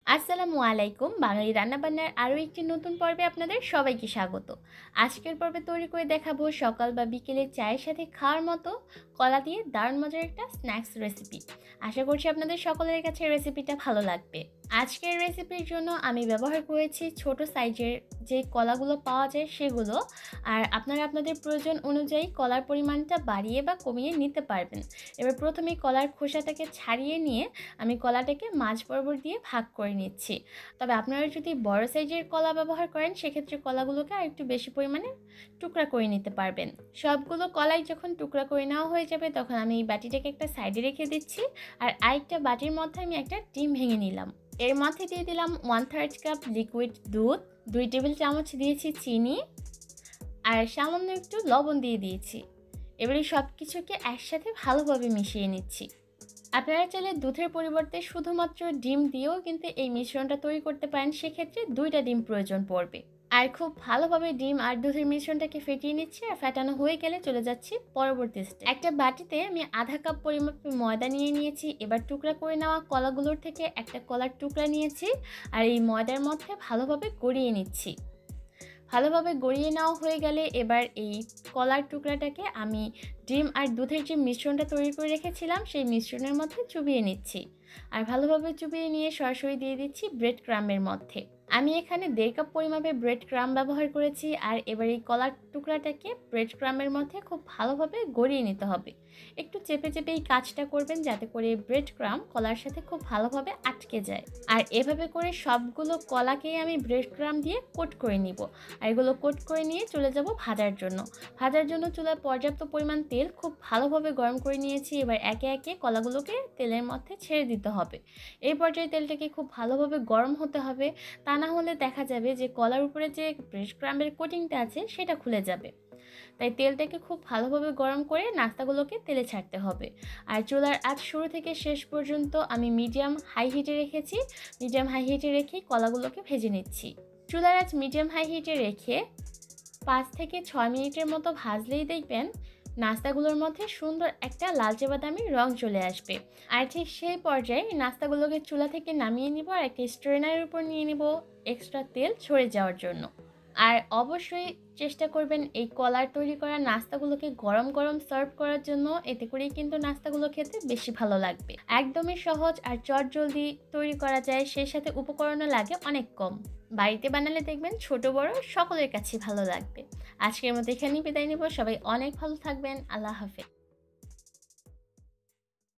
আসসালামু আলাইকুম। বাঙালি রান্নাবান্নার আরও একটি নতুন পর্বে আপনাদের সবাইকে স্বাগত। আজকের পর্বে তৈরি করে দেখাবো সকাল বা বিকেলে চায়ের সাথে খাওয়ার মতো কলা দিয়ে দারুণ মজার একটা স্ন্যাক্স রেসিপি। আশা করছি আপনাদের সকলের কাছে রেসিপিটা ভালো লাগবে। আজকের রেসিপির জন্য আমি ব্যবহার করেছি ছোট সাইজের যে কলাগুলো পাওয়া যায় সেগুলো। আর আপনারা আপনাদের প্রয়োজন অনুযায়ী কলার পরিমাণটা বাড়িয়ে বা কমিয়ে নিতে পারবেন। এবার প্রথমেই কলার খোসাটাকে ছাড়িয়ে নিয়ে আমি কলাটাকে মাঝ বরাবর দিয়ে ভাগ করে নিচ্ছি। তবে আপনারা যদি বড় সাইজের কলা ব্যবহার করেন সেক্ষেত্রে কলাগুলোকে আর একটু বেশি পরিমাণে টুকরা করে নিতে পারবেন। সবগুলো কলাই যখন টুকরা করে নেওয়া হয়ে যাবে তখন আমি এই বাটিটাকে একটা সাইডে রেখে দিচ্ছি। আর আরেকটা বাটির মধ্যে আমি একটা ডিম ভেঙে নিলাম। এর মধ্যে দিয়ে দিলাম 1/3 কাপ লিকুইড দুধ, 2 টেবিল চামচ দিয়েছি চিনি, আর সামান্য একটু লবণ দিয়ে দিয়েছি। এবারে সব কিছুকে একসাথে ভালোভাবে মিশিয়ে নিচ্ছি। আপনারা চাইলে দুধের পরিবর্তে শুধুমাত্র ডিম দিয়েও কিন্তু এই মিশ্রণটা তৈরি করতে পারেন, সেক্ষেত্রে 2টা ডিম প্রয়োজন পড়বে। আর খুব ভালোভাবে ডিম আর দুধের মিশ্রণটাকে ফেটিয়ে নিচ্ছি। আর ফেটানো হয়ে গেলে চলে যাচ্ছি পরবর্তী স্টেপ। একটা বাটিতে আমি আধা কাপ পরিমাপে ময়দা নিয়ে নিয়েছি। এবার টুকরা করে নেওয়া কলাগুলোর থেকে একটা কলার টুকরা নিয়েছি আর এই ময়দার মধ্যে ভালোভাবে গড়িয়ে নিচ্ছি। ভালোভাবে গড়িয়ে নেওয়া হয়ে গেলে এবার এই কলার টুকরাটাকে আমি ডিম আর দুধের যে মিশ্রণটা তৈরি করে রেখেছিলাম সেই মিশ্রণের মধ্যে চুবিয়ে নিচ্ছি। আর ভালোভাবে চুবিয়ে নিয়ে সরাসরি দিয়ে দিচ্ছি ব্রেড ক্রাম্বের মধ্যে। আমি এখানে 1.5 কাপ পরিমাপে ব্রেড ক্রাম্ব ব্যবহার করেছি। আর এবার এই কলার টুকরাটাকে ব্রেড ক্রাম্বের মধ্যে খুব ভালোভাবে গড়িয়ে নিতে হবে। একটু চেপে চেপে এই কাজটা করবেন যাতে করে ব্রেড ক্রাম্ব কলার সাথে খুব ভালোভাবে আটকে যায়। আর এভাবে করে সবগুলো কলাকেই আমি ব্রেড ক্রাম্ব দিয়ে কোট করে নিব। আর এগুলো কোট করে নিয়ে চলে যাব ভাজার জন্য। ভাজার জন্য চুলায় পর্যাপ্ত পরিমাণ তেল খুব ভালোভাবে গরম করে নিয়েছি। এবার একে একে কলাগুলোকে তেলের মধ্যে ছেড়ে দিতে হবে। এই পর্যায়ে তেলটাকে খুব ভালোভাবে গরম হতে হবে, তা না হলে দেখা যাবে যে কলার উপরে যে ব্রেড ক্রাম্বের কোটিংটা আছে সেটা খুলে যাবে। তাই তেলটাকে খুব ভালোভাবে গরম করে নাস্তাগুলোকে তেলে ছাড়তে হবে। আর চুলার আঁচ শুরু থেকে শেষ পর্যন্ত আমি মিডিয়াম হাই হিটে রেখেছি। মিডিয়াম হাই হিটে রেখে কলাগুলোকে ভেজে নিচ্ছি। চুলার আঁচ মিডিয়াম হাই হিটে রেখে 5 থেকে 6 মিনিটের মতো ভাজলেই দেখবেন নাস্তাগুলোর মধ্যে সুন্দর একটা লালচে বাদামি রং চলে আসবে। আর ঠিক সেই পর্যায়ে নাস্তাগুলোকে চুলা থেকে নামিয়ে নিব আর একটা স্ট্রেনারের উপর নিয়ে নিব এক্সট্রা তেল ঝরে যাওয়ার জন্য। আর অবশ্যই চেষ্টা করবেন এই কলার তৈরি করা নাস্তাগুলোকে গরম গরম সার্ভ করার জন্য। এতে করেই কিন্তু নাস্তাগুলো খেতে বেশি ভালো লাগবে। একদমই সহজ আর চটজলদি তৈরি করা যায়, সেই সাথে উপকরণও লাগে অনেক কম। বাড়িতে বানালে দেখবেন ছোট বড় সকলের কাছে ভালো লাগবে। আজকের মতো এখানেই বিদায় নিব। সবাই অনেক ভালো থাকবেন। আল্লাহ হাফেজ।